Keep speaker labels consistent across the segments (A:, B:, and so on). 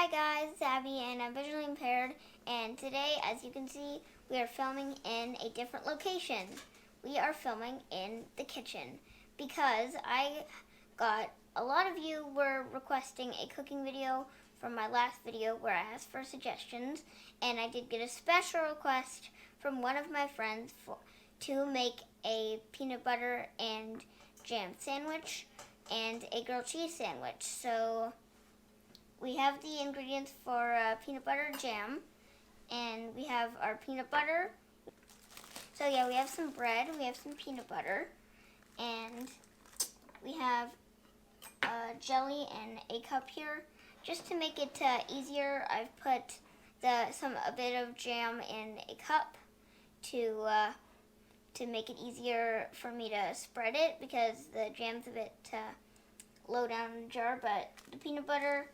A: Hi guys, it's Abby and I'm visually impaired, and today, as you can see, we are filming in a different location. We are filming in the kitchen because a lot of you were requesting a cooking video from my last video where I asked for suggestions, and I did get a special request from one of my friends to make a peanut butter and jam sandwich and a grilled cheese sandwich. So we have the ingredients for peanut butter jam, and we have our peanut butter. So yeah, we have some bread, we have some peanut butter, and we have jelly and a cup here. Just to make it easier, I've put a bit of jam in a cup to make it easier for me to spread it, because the jam's a bit low down in the jar, but the peanut butter,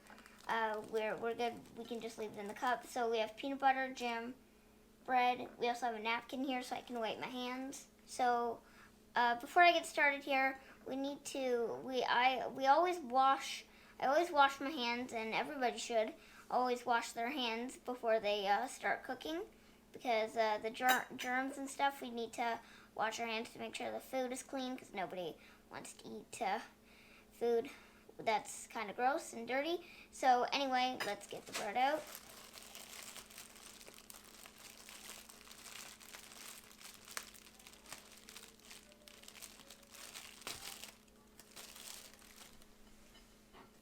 A: we're good. We can just leave it in the cup. So we have peanut butter, jam, bread. We also have a napkin here so I can wipe my hands. So before I get started here, I always wash my hands, and everybody should always wash their hands before they start cooking, because the germs and stuff, we need to wash our hands to make sure the food is clean, because nobody wants to eat food that's kind of gross and dirty. So anyway, let's get the bread out.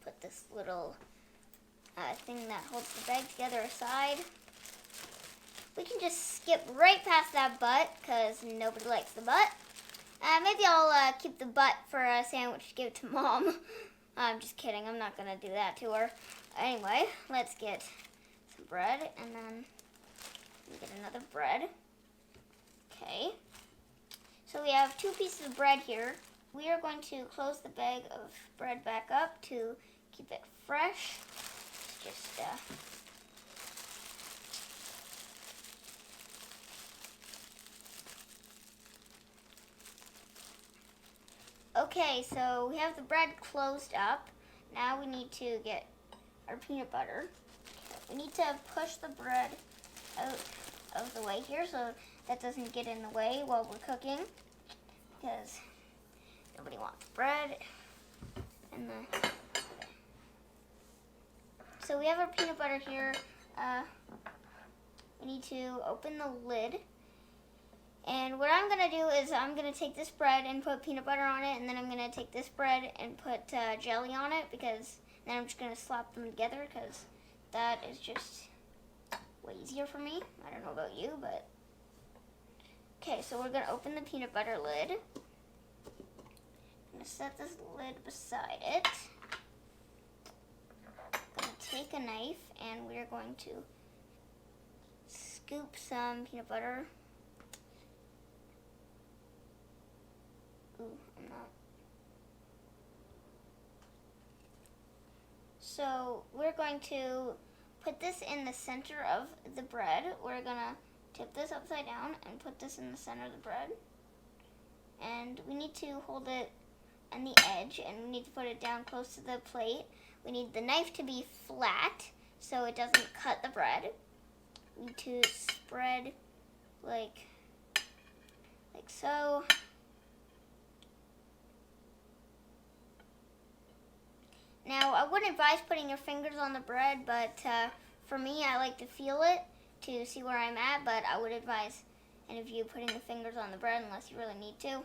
A: Put this little thing that holds the bag together aside. We can just skip right past that butt because nobody likes the butt. Maybe I'll keep the butt for a sandwich to give to Mom. I'm just kidding. I'm not going to do that to her. Anyway, let's get some bread, and then get another bread. Okay. So we have 2 pieces of bread here. We are going to close the bag of bread back up to keep it fresh. Just okay, so we have the bread closed up. Now we need to get our peanut butter. We need to push the bread out of the way here so that doesn't get in the way while we're cooking, because nobody wants bread. So we have our peanut butter here. We need to open the lid. And what I'm going to do is I'm going to take this bread and put peanut butter on it, and then I'm going to take this bread and put jelly on it, because then I'm just going to slap them together, because that is just way easier for me. I don't know about you, but... Okay, so we're going to open the peanut butter lid. I'm going to set this lid beside it. I'm going to take a knife, and we're going to scoop some peanut butter. Ooh, I'm not. So we're going to put this in the center of the bread. We're going to tip this upside down and put this in the center of the bread. And we need to hold it on the edge, and we need to put it down close to the plate. We need the knife to be flat so it doesn't cut the bread. We need to spread like so. Now, I wouldn't advise putting your fingers on the bread, but for me, I like to feel it to see where I'm at, but I would advise any of you putting the fingers on the bread unless you really need to.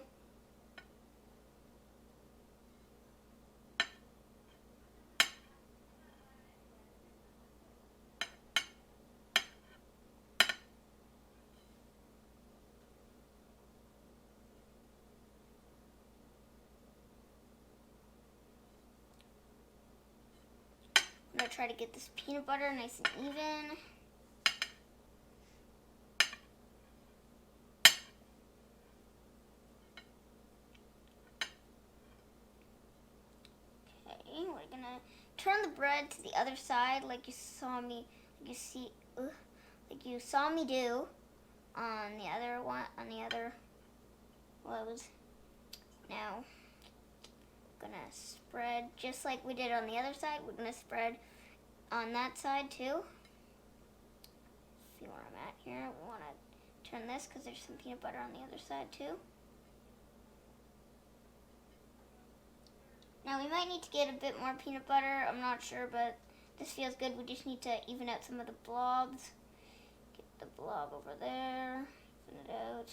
A: I'm going to try to get this peanut butter nice and even. Okay, we're going to turn the bread to the other side like you saw me do on the other one, now I'm going to spread just like we did on the other side. We're going to spread on that side too. See where I'm at here. We want to turn this because there's some peanut butter on the other side too. Now we might need to get a bit more peanut butter. I'm not sure, but this feels good. We just need to even out some of the blobs. Get the blob over there. Even it out.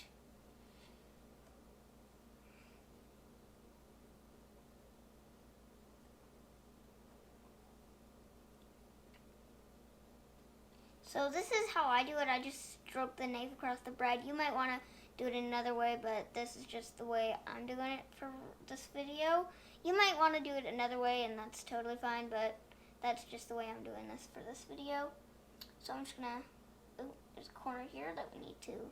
A: So this is how I do it. I just stroke the knife across the bread. You might want to do it another way, but this is just the way I'm doing it for this video. You might want to do it another way, and that's totally fine, but that's just the way I'm doing this for this video. So I'm just gonna, oh, there's a corner here that we need to,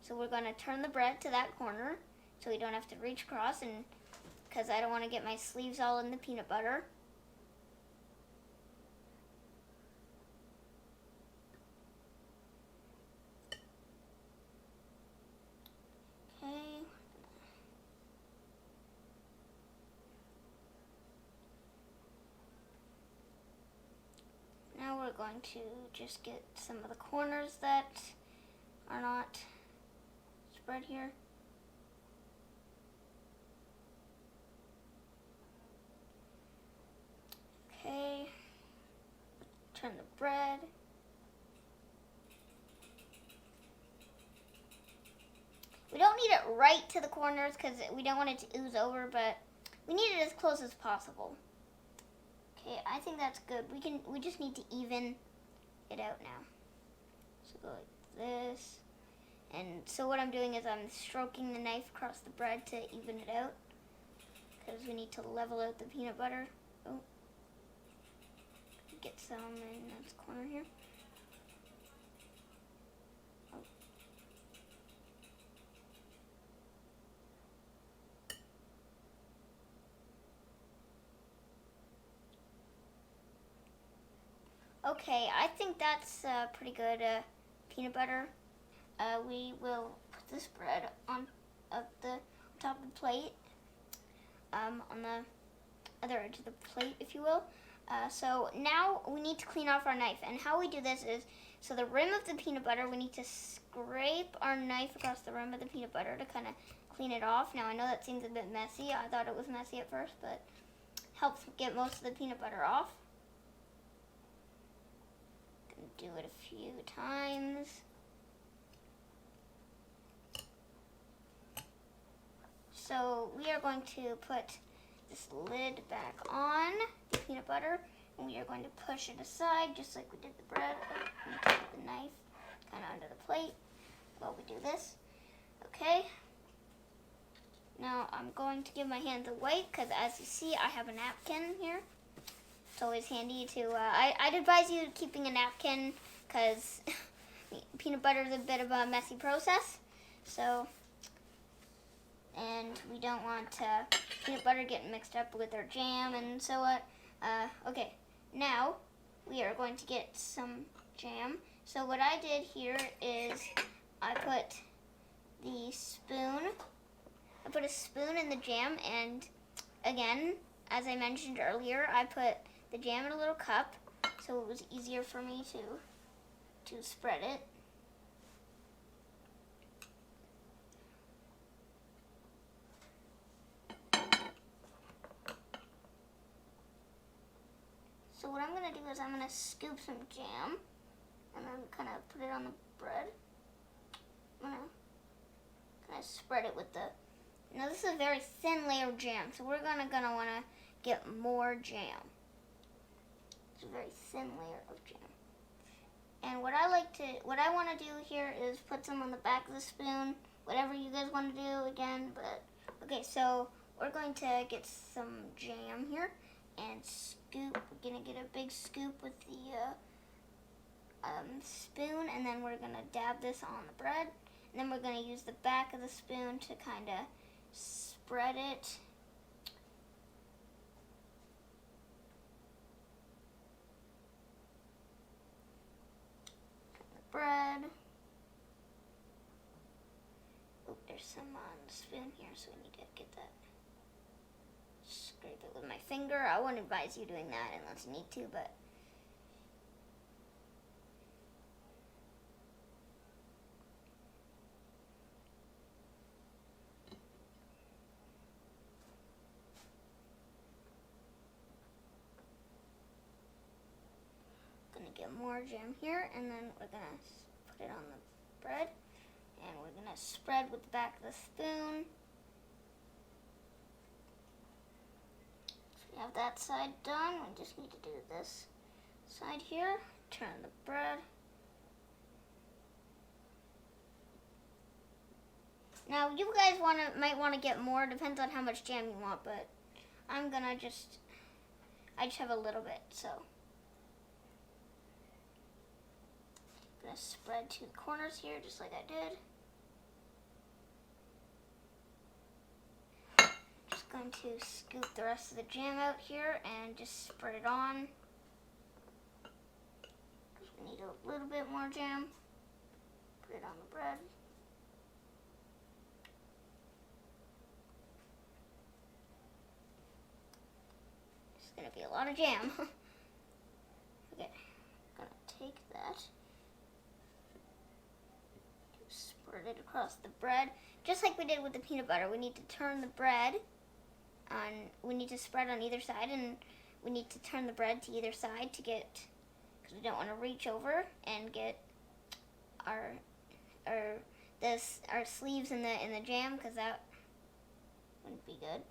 A: so we're gonna turn the bread to that corner so we don't have to reach across, and because I don't want to get my sleeves all in the peanut butter. Now we're going to just get some of the corners that are not spread here. Okay, turn the bread. We don't need it right to the corners because we don't want it to ooze over, but we need it as close as possible. Okay, I think that's good. We just need to even it out now. So go like this. And so what I'm doing is I'm stroking the knife across the bread to even it out, because we need to level out the peanut butter. Oh, get some in this corner here. Okay, I think that's pretty good peanut butter. We will put this bread on the top of the plate, on the other edge of the plate, if you will. So now we need to clean off our knife, and how we do this is, so the rim of the peanut butter, we need to scrape our knife across the rim of the peanut butter to kind of clean it off. Now I know that seems a bit messy. I thought it was messy at first, but helps get most of the peanut butter off. Do it a few times. So we are going to put this lid back on the peanut butter, and we are going to push it aside just like we did the bread. We take the knife kind of under the plate while we do this. Okay. Now I'm going to give my hands a wipe because, as you see, I have a napkin here. It's always handy to, I'd advise you keeping a napkin because peanut butter is a bit of a messy process. So, and we don't want peanut butter getting mixed up with our jam and so what. Okay, now we are going to get some jam. So what I did here is I put a spoon in the jam, and again, as I mentioned earlier, I put the jam in a little cup, so it was easier for me to spread it. So what I'm going to do is I'm going to scoop some jam and then kind of put it on the bread. I'm going to kind of spread it with the, now this is a very thin layer of jam, so we're going to want to get more jam. It's a very thin layer of jam. And what I want to do here is put some on the back of the spoon, whatever you guys want to do again, but okay, so we're going to get some jam here and scoop. We're going to get a big scoop with the spoon, and then we're going to dab this on the bread, and then we're going to use the back of the spoon to kind of spread it. Bread. Oh, there's some on the spoon here, so we need to get that. Scrape it with my finger. I wouldn't advise you doing that unless you need to, but get more jam here, and then we're gonna put it on the bread, and we're gonna spread with the back of the spoon. So we have that side done. We just need to do this side here. Turn the bread. Now you guys might want to get more. Depends on how much jam you want, but I just have a little bit, so I'm gonna spread to the corners here, just like I did. Just going to scoop the rest of the jam out here and just spread it on. We need a little bit more jam. Put it on the bread. It's gonna be a lot of jam. Okay, I'm gonna take that, spread it across the bread, just like we did with the peanut butter. We need to turn the bread on. We need to spread on either side, and we need to turn the bread to either side to get, because we don't want to reach over and get our sleeves in the jam, because that wouldn't be good.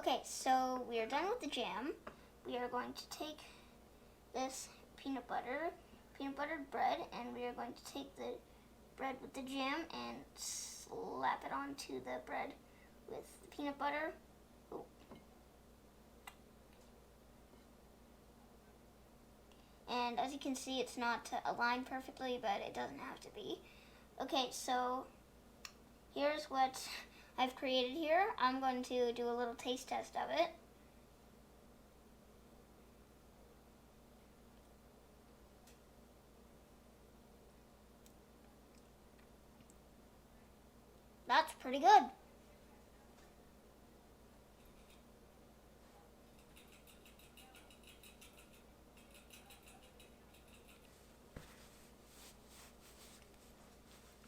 A: Okay, so we are done with the jam. We are going to take this peanut buttered bread, and we are going to take the bread with the jam and slap it onto the bread with the peanut butter. Ooh. And as you can see, it's not aligned perfectly, but it doesn't have to be. Okay, so here's what I've created here. I'm going to do a little taste test of it. That's pretty good.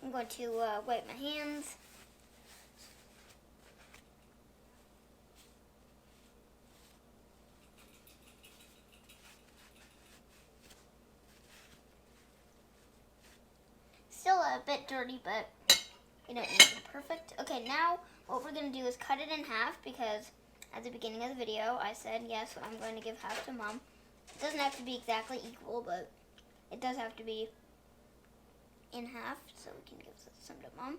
A: I'm going to wipe my hands. Still a bit dirty, but we don't need it perfect. Okay, now what we're going to do is cut it in half, because at the beginning of the video I said, yes, I'm going to give half to Mom. It doesn't have to be exactly equal, but it does have to be in half, so we can give some to Mom.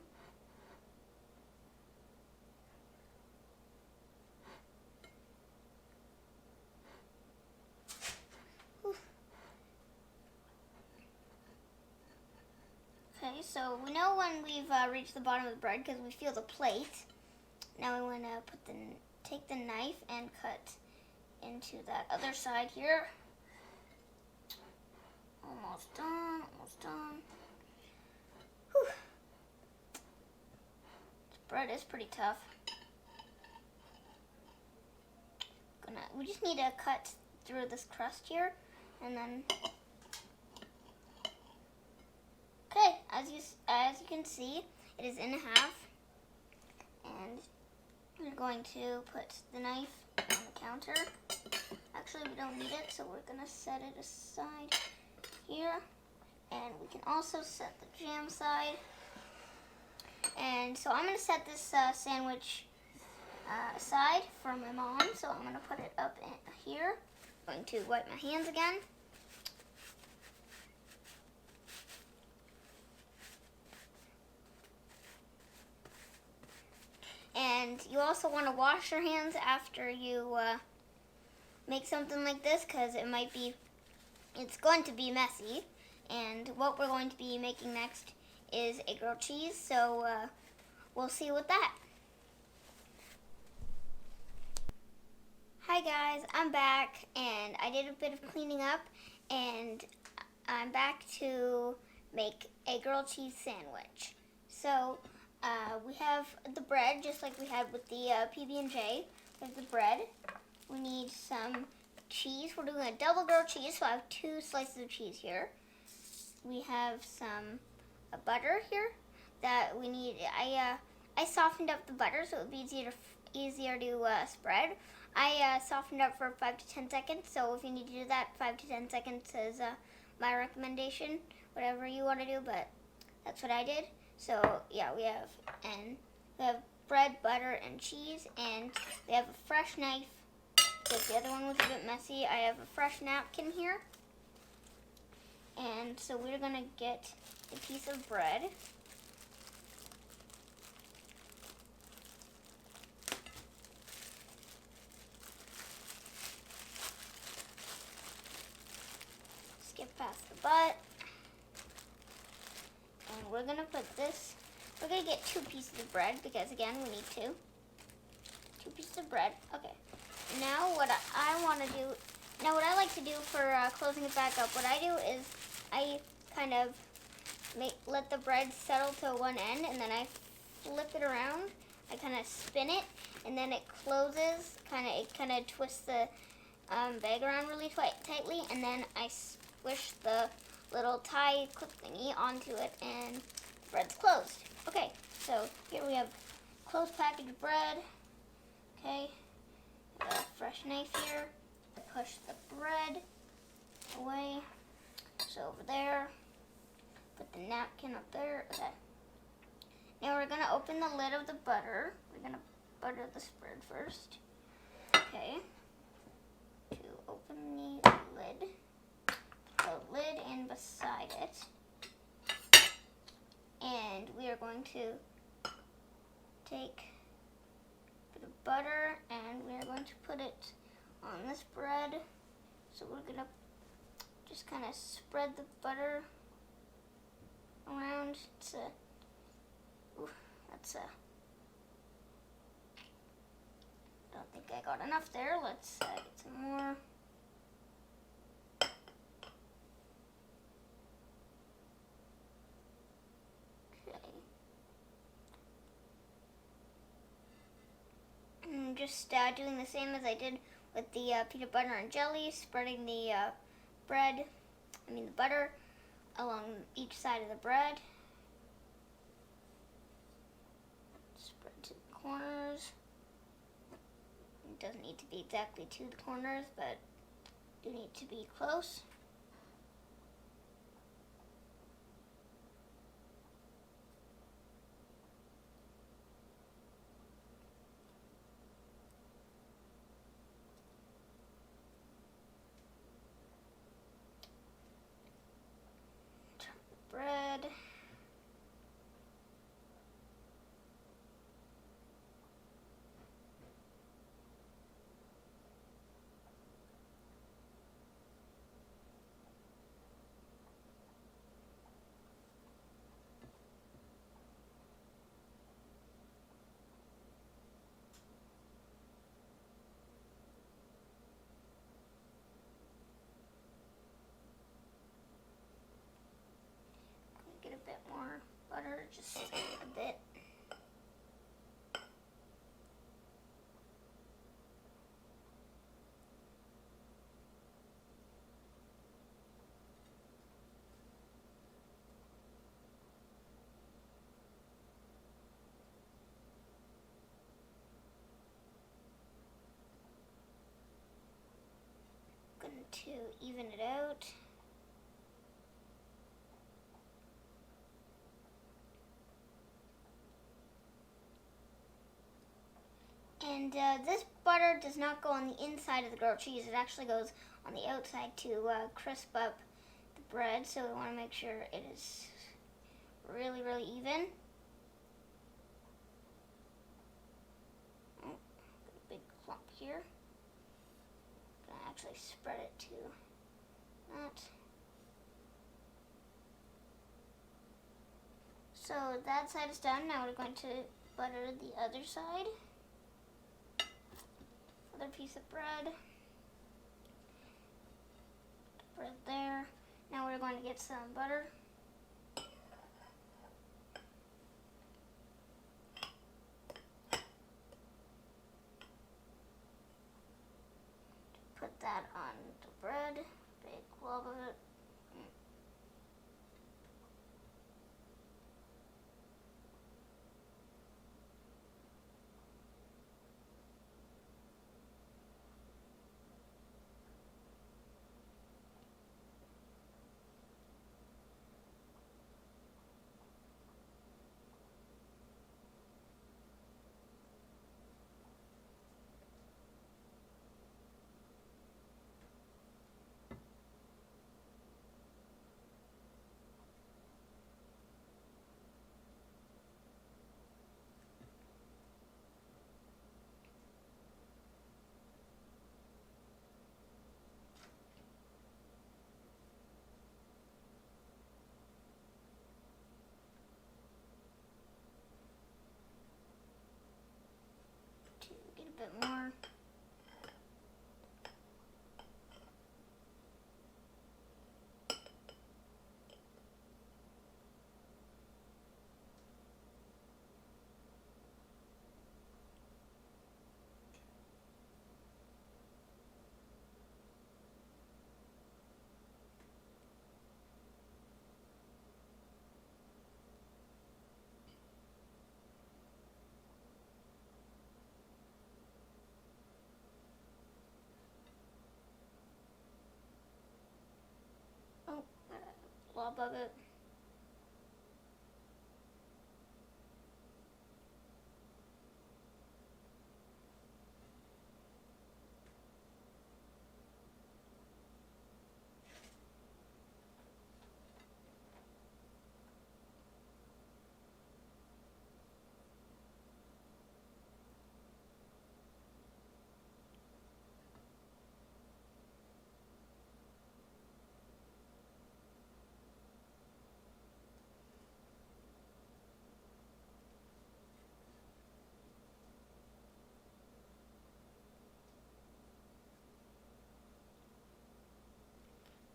A: Okay, so we know when we've reached the bottom of the bread because we feel the plate. Now we want to take the knife and cut into that other side here. Almost done, almost done. Whew. This bread is pretty tough. We just need to cut through this crust here, and then. Okay, as you can see, it is in half, and we're going to put the knife on the counter. Actually, we don't need it, so we're going to set it aside here, and we can also set the jam side. And so I'm going to set this sandwich aside for my mom, so I'm going to put it up in here. I'm going to wipe my hands again. And you also want to wash your hands after you make something like this, because it's going to be messy. And what we're going to be making next is a grilled cheese, so we'll see with that. Hi Hi guys, I'm back and I did a bit of cleaning up and I'm back to make a grilled cheese sandwich. So we have the bread just like we had with the PB&J. We have the bread. We need some cheese. We're doing a double grilled cheese, so I have 2 slices of cheese here. We have some butter here that we need. I softened up the butter so it would be easier to spread. I softened up for 5 to 10 seconds, so if you need to do that, 5 to 10 seconds is my recommendation. Whatever you want to do, but that's what I did. So yeah, we have bread, butter, and cheese, and we have a fresh knife. Because the other one was a bit messy, I have a fresh napkin here. And so we're gonna get a piece of bread. Skip past the butt. And we're gonna put this, we're gonna get 2 pieces of bread because again, we need 2. 2 pieces of bread, okay. Now what what I like to do for closing it back up, what I do is I kind of let the bread settle to one end and then I flip it around. I kind of spin it and then it closes, it kind of twists the bag around really tightly, and then I squish the little tie clip thingy onto it and the bread's closed. Okay, so here we have closed package bread. Okay, a fresh knife here. Push the bread away. So over there, put the napkin up there. Okay. Now we're gonna open the lid of the butter. We're gonna butter the spread first. Okay. To open the lid, put the lid in beside it, and we are going to take a bit of butter and we are going to put it on this bread. So we're gonna just kind of spread the butter around. Don't think I got enough there. Let's get some more. Okay. And just doing the same as I did with the peanut butter and jelly, spreading the the butter along each side of the bread. Spread to the corners. It doesn't need to be exactly to the corners, but do need to be close. Bread. Get a bit more butter, just a bit. Going to even it out. And this butter does not go on the inside of the grilled cheese. It actually goes on the outside to crisp up the bread. So we want to make sure it is really, really even. Oh, a big clump here. I'm going to actually spread it to that. So that side is done. Now we're going to butter the other side. another piece of bread. Bread there. Now we're going to get some butter. Put that on the bread. Big glob of it. To get a bit more. Oh, glob of it.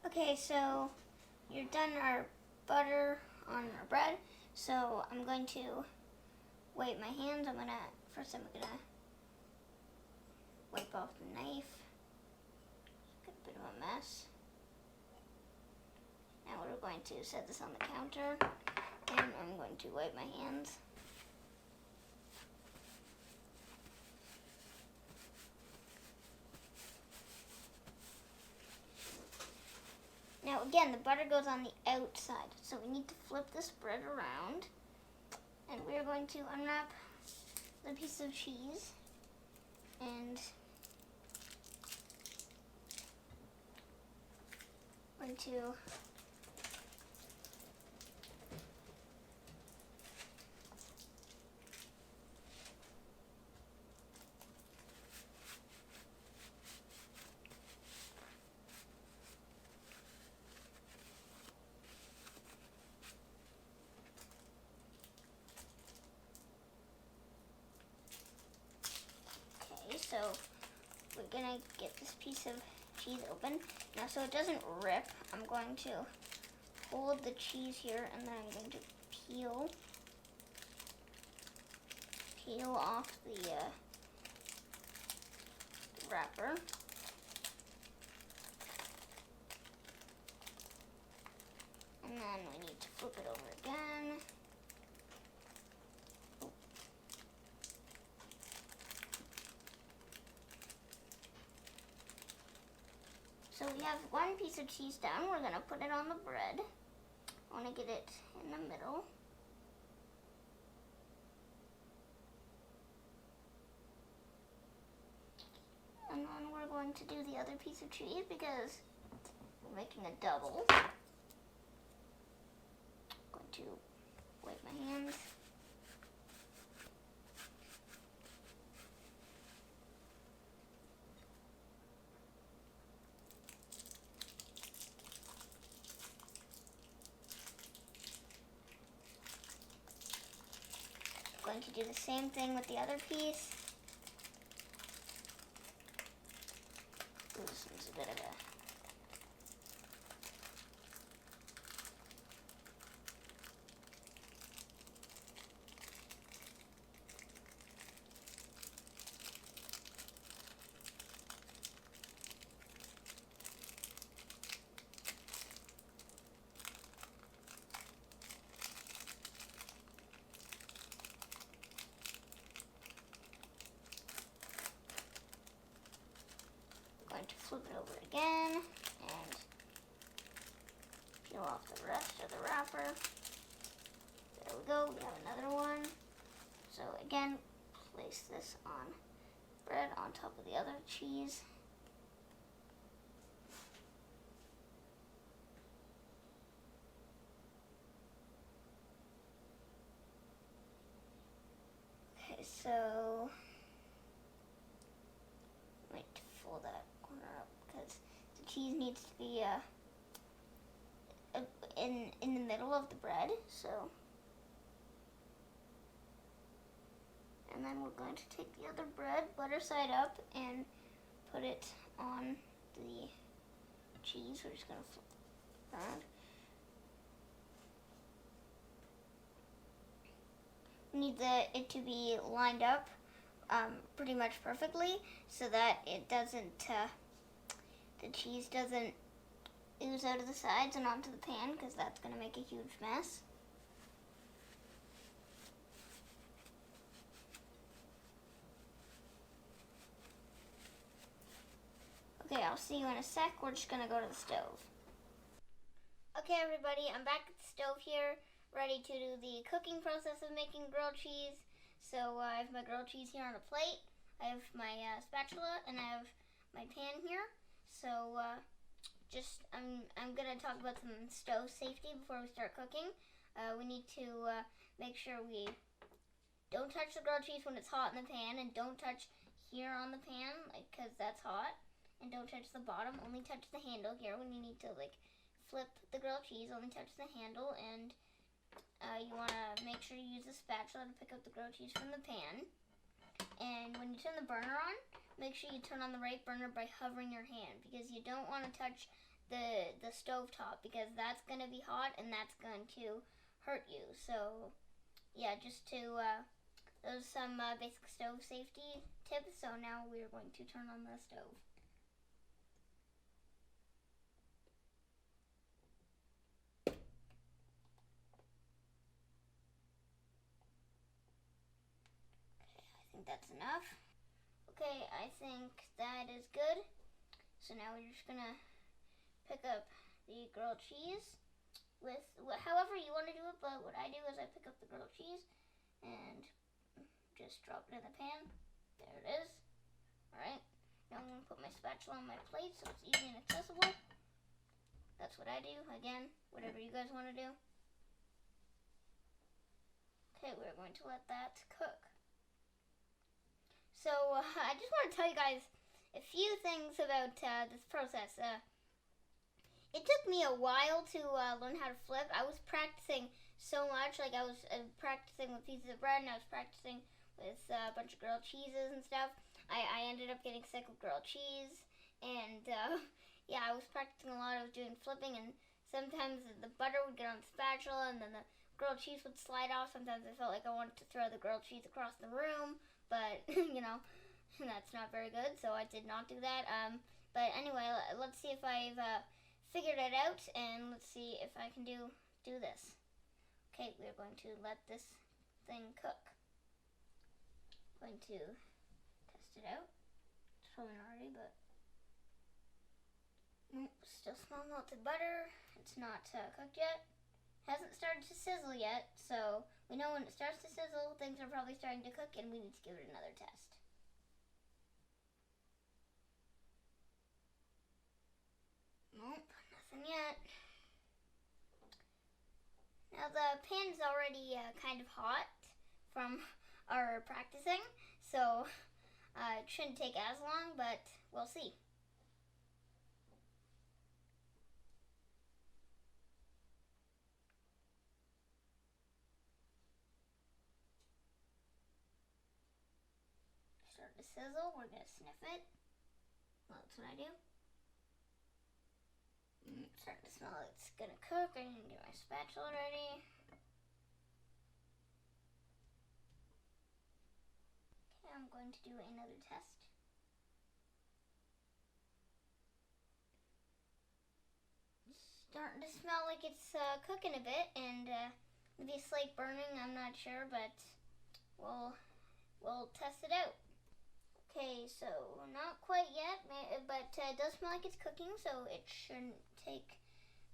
A: Okay, so you're done our butter on our bread. So I'm going to wipe my hands. First I'm gonna wipe off the knife. Got a bit of a mess. Now we're going to set this on the counter, and I'm going to wipe my hands. Now again, the butter goes on the outside, so we need to flip this bread around, and we're going to unwrap the piece of cheese, and going to so we're gonna get this piece of cheese open. Now so it doesn't rip, I'm going to hold the cheese here, and then I'm going to peel off the wrapper. And then we need to flip it over again. So we have one piece of cheese down. We're going to put it on the bread. I want to get it in the middle. And then we're going to do the other piece of cheese because we're making a double. I'm going to wipe my hands. Going to do the same thing with the other piece. This needs a bit of a... Going to flip it over again and peel off the rest of the wrapper. There we go, we have another one. So again, place this on bread on top of the other cheese. Okay, so wait to fold that corner up because the cheese needs to be in the middle of the bread. So, and then we're going to take the other bread, butter side up, and put it on the cheese. We're just gonna flip it around. We need it to be lined up pretty much perfectly so that it doesn't, the cheese doesn't ooze out of the sides and onto the pan, because that's going to make a huge mess. Okay, I'll see you in a sec. We're just going to go to the stove. Okay, everybody, I'm back at the stove here, ready to do the cooking process of making grilled cheese. So I have my grilled cheese here on a plate. I have my spatula, and I have my pan here. So I'm gonna talk about some stove safety before we start cooking. We need to make sure we don't touch the grilled cheese when it's hot in the pan, and don't touch here on the pan, because that's hot. And don't touch the bottom, only touch the handle here when you need to flip the grilled cheese, only touch the handle, and you want to make sure you use a spatula to pick up the grilled cheese from the pan. And when you turn the burner on, make sure you turn on the right burner by hovering your hand, because you don't want to touch the stove top, because that's going to be hot and that's going to hurt you. So yeah, just to those are some basic stove safety tips. So now we're going to turn on the stove. That's enough. Okay, I think that is good. So now we're just gonna pick up the grilled cheese with however you want to do it, but what I do is I pick up the grilled cheese and just drop it in the pan. There it is. Alright, now I'm gonna put my spatula on my plate so it's easy and accessible. That's what I do. Again, whatever you guys want to do. Okay, we're going to let that cook. So I just want to tell you guys a few things about this process. It took me a while to learn how to flip. I was practicing so much. I was practicing with pieces of bread, and I was practicing with a bunch of grilled cheeses and stuff. I ended up getting sick of grilled cheese, and yeah, I was practicing a lot. I was doing flipping, and sometimes the butter would get on the spatula, and then the grilled cheese would slide off. Sometimes I felt like I wanted to throw the grilled cheese across the room. But, that's not very good, so I did not do that. But anyway, let's see if I've figured it out, and let's see if I can do this. Okay, we're going to let this thing cook. Going to test it out. It's probably not ready, but nope, still smell melted butter. It's not cooked yet. Hasn't started to sizzle yet, so we know when it starts to sizzle, things are probably starting to cook, and we need to give it another test. Nope, nothing yet. Now the pan's already kind of hot from our practicing, so it shouldn't take as long, but we'll see. Start to sizzle, we're going to sniff it. Well, that's what I do. starting to smell like it's gonna cook. I need to get my spatula ready. Okay, I'm going to do another test. Starting to smell like it's cooking a bit, and maybe a slight burning. I'm not sure, but we'll test it out. Okay, so not quite yet, but it does smell like it's cooking, so it shouldn't take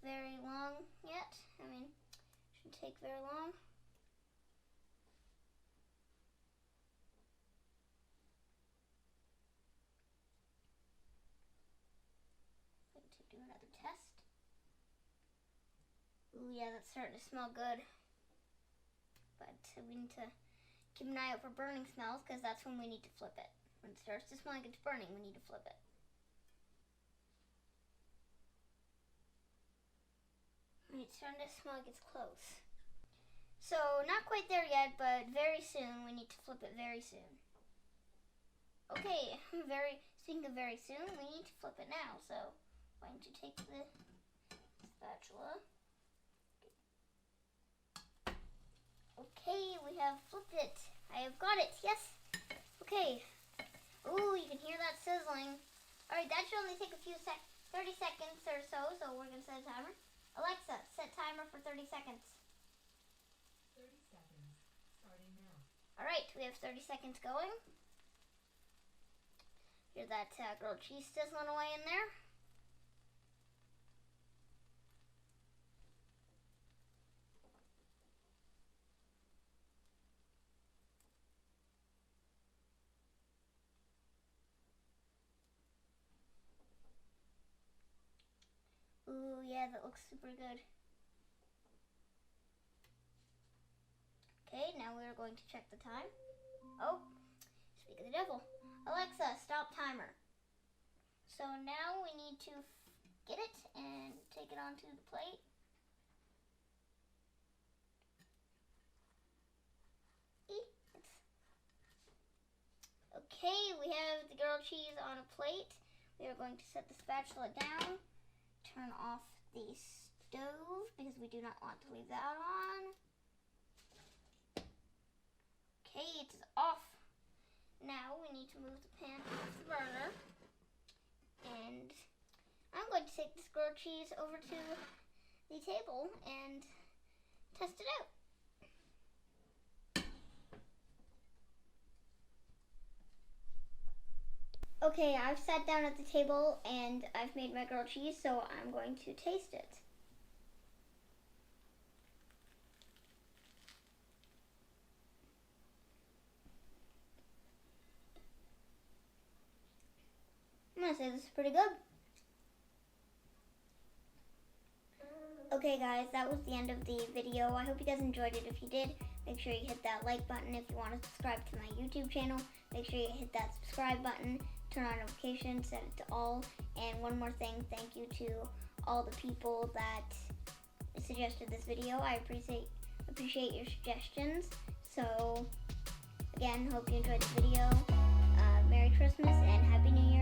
A: very long yet. I mean, it shouldn't take very long. I'm going to do another test. Ooh, yeah, that's starting to smell good. But we need to keep an eye out for burning smells, because that's when we need to flip it. When it starts to smell like it's burning, we need to flip it. It's starting to smell like it's close. So, not quite there yet, but very soon. We need to flip it very soon. Okay, speaking of very soon, we need to flip it now. So, I'm going to take the spatula. Okay, we have flipped it. I have got it, yes. Okay. Ooh, you can hear that sizzling. Alright, that should only take a few 30 seconds or so, so we're going to set a timer. Alexa, set timer for 30 seconds.
B: 30 seconds, starting now.
A: Alright, we have 30 seconds going. Hear that grilled cheese sizzling away in there. Ooh, yeah, that looks super good. Okay, now we're going to check the time. Oh, speak of the devil. Alexa, stop timer. So now we need to get it and take it onto the plate. Okay, we have the grilled cheese on a plate. We are going to set the spatula down. Turn off the stove because we do not want to leave that on. Okay, it's off. Now we need to move the pan off the burner. And I'm going to take this grilled cheese over to the table and test it out. Okay, I've sat down at the table and I've made my grilled cheese, so I'm going to taste it. I'm gonna say this is pretty good. Okay guys, that was the end of the video. I hope you guys enjoyed it. If you did, make sure you hit that like button. If you want to subscribe to my YouTube channel, make sure you hit that subscribe button. Turn on notifications, set it to all. And one more thing, thank you to all the people that suggested this video. I appreciate your suggestions. So again, hope you enjoyed the video. Merry Christmas and Happy New Year.